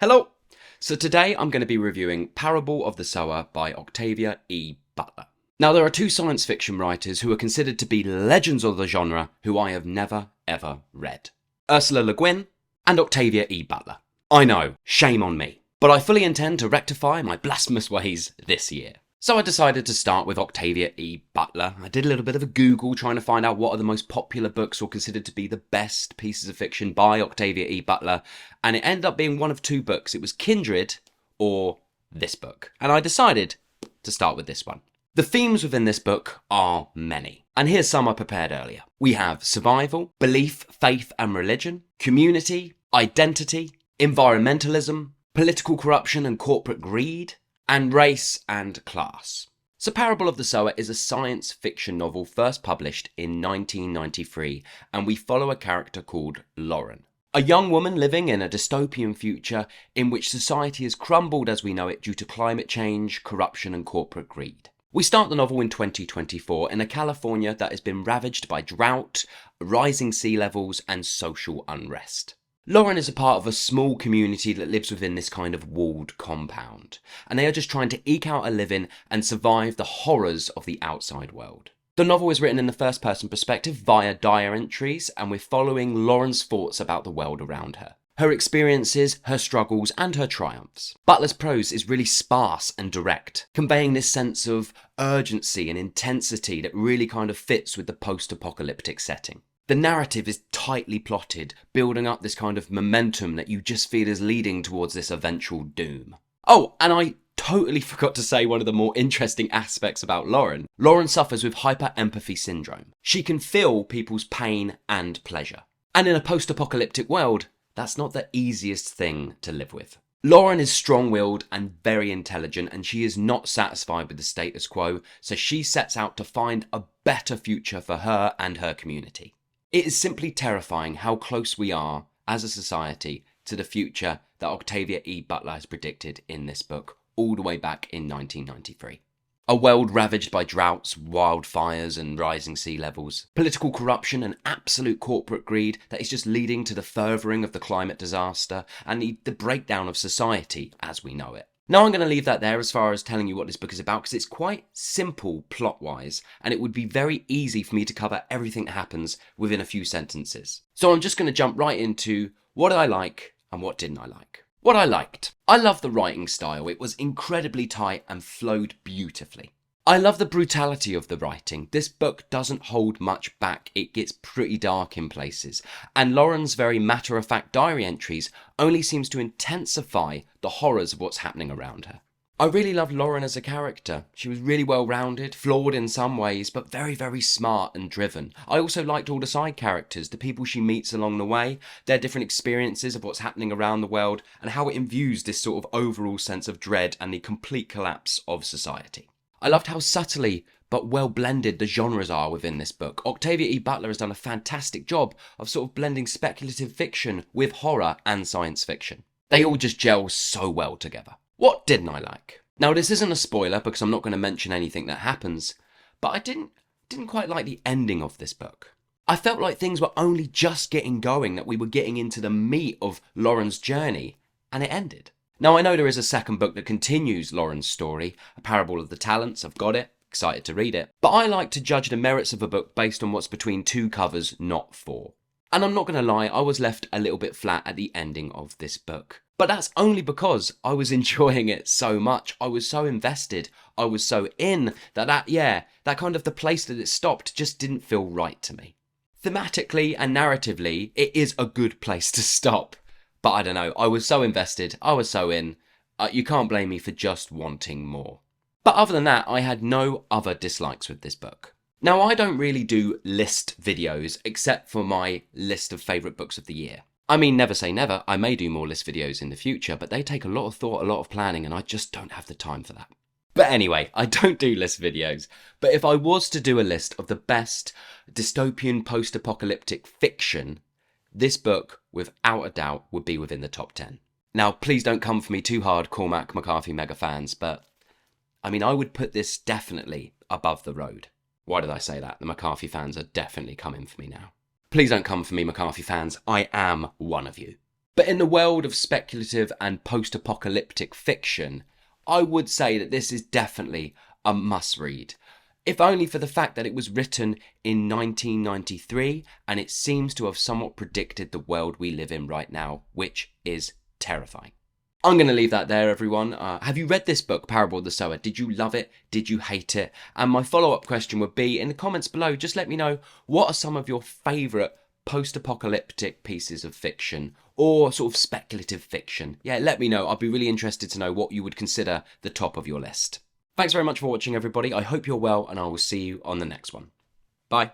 Hello! So today I'm going to be reviewing Parable of the Sower by Octavia E. Butler. Now there are two science fiction writers who are considered to be legends of the genre who I have never ever read. Ursula Le Guin and Octavia E. Butler. I know, shame on me. But I fully intend to rectify my blasphemous ways this year. So I decided to start with Octavia E. Butler. I did a little bit of a Google trying to find out what are the most popular books or considered to be the best pieces of fiction by Octavia E. Butler, and it ended up being one of two books. It was Kindred or this book, and I decided to start with this one. The themes within this book are many, and here's some I prepared earlier. We have survival, belief, faith and religion, community, identity, environmentalism, political corruption and corporate greed, and race and class. So Parable of the Sower is a science fiction novel first published in 1993, and we follow a character called Lauren. A young woman living in a dystopian future in which society has crumbled as we know it due to climate change, corruption and corporate greed. We start the novel in 2024 in a California that has been ravaged by drought, rising sea levels and social unrest. Lauren is a part of a small community that lives within this kind of walled compound, and they are just trying to eke out a living and survive the horrors of the outside world. The novel is written in the first person perspective via diary entries, and we're following Lauren's thoughts about the world around her, her experiences, her struggles and her triumphs. Butler's prose is really sparse and direct, conveying this sense of urgency and intensity that really kind of fits with the post-apocalyptic setting. The narrative is tightly plotted, building up this kind of momentum that you just feel is leading towards this eventual doom. Oh, and I totally forgot to say one of the more interesting aspects about Lauren. Lauren suffers with hyperempathy syndrome. She can feel people's pain and pleasure. And in a post-apocalyptic world, that's not the easiest thing to live with. Lauren is strong-willed and very intelligent, and she is not satisfied with the status quo, so she sets out to find a better future for her and her community. It is simply terrifying how close we are, as a society, to the future that Octavia E. Butler has predicted in this book, all the way back in 1993. A world ravaged by droughts, wildfires and rising sea levels, political corruption and absolute corporate greed that is just leading to the furthering of the climate disaster and the breakdown of society as we know it. Now I'm going to leave that there as far as telling you what this book is about, because it's quite simple plot-wise, and it would be very easy for me to cover everything that happens within a few sentences. So I'm just going to jump right into what I like and what didn't I like. What I liked. I love the writing style. It was incredibly tight and flowed beautifully. I love the brutality of the writing. This book doesn't hold much back. It gets pretty dark in places. And Lauren's very matter-of-fact diary entries only seems to intensify the horrors of what's happening around her. I really loved Lauren as a character. She was really well-rounded, flawed in some ways, but very, very smart and driven. I also liked all the side characters, the people she meets along the way, their different experiences of what's happening around the world, and how it imbues this sort of overall sense of dread and the complete collapse of society. I loved how subtly but well blended the genres are within this book. Octavia E. Butler has done a fantastic job of sort of blending speculative fiction with horror and science fiction. They all just gel so well together. What didn't I like? Now this isn't a spoiler because I'm not going to mention anything that happens, but I didn't quite like the ending of this book. I felt like things were only just getting going, that we were getting into the meat of Lauren's journey, and it ended. Now I know there is a second book that continues Lauren's story, A Parable of the Talents. I've got it, excited to read it. But I like to judge the merits of a book based on what's between two covers, not four. And I'm not going to lie, I was left a little bit flat at the ending of this book. But that's only because I was enjoying it so much. I was so invested. I was so in that kind of the place that it stopped just didn't feel right to me. Thematically and narratively, it is a good place to stop. But I don't know, I was so invested, I was so in, you can't blame me for just wanting more. But other than that, I had no other dislikes with this book. Now I don't really do list videos, except for my list of favourite books of the year. I mean, never say never, I may do more list videos in the future, but they take a lot of thought, a lot of planning, and I just don't have the time for that. But anyway, I don't do list videos, but if I was to do a list of the best dystopian post-apocalyptic fiction, this book, without a doubt, would be within the top 10. Now, please don't come for me too hard, Cormac McCarthy mega fans, but I mean, I would put this definitely above The Road. Why did I say that? The McCarthy fans are definitely coming for me now. Please don't come for me, McCarthy fans. I am one of you. But in the world of speculative and post-apocalyptic fiction, I would say that this is definitely a must-read. If only for the fact that it was written in 1993 and it seems to have somewhat predicted the world we live in right now, which is terrifying. I'm going to leave that there, everyone. Have you read this book, Parable of the Sower? Did you love it? Did you hate it? And my follow-up question would be, in the comments below, just let me know, what are some of your favourite post-apocalyptic pieces of fiction or sort of speculative fiction? Yeah, let me know. I'd be really interested to know what you would consider the top of your list. Thanks very much for watching, everybody. I hope you're well, and I will see you on the next one. Bye.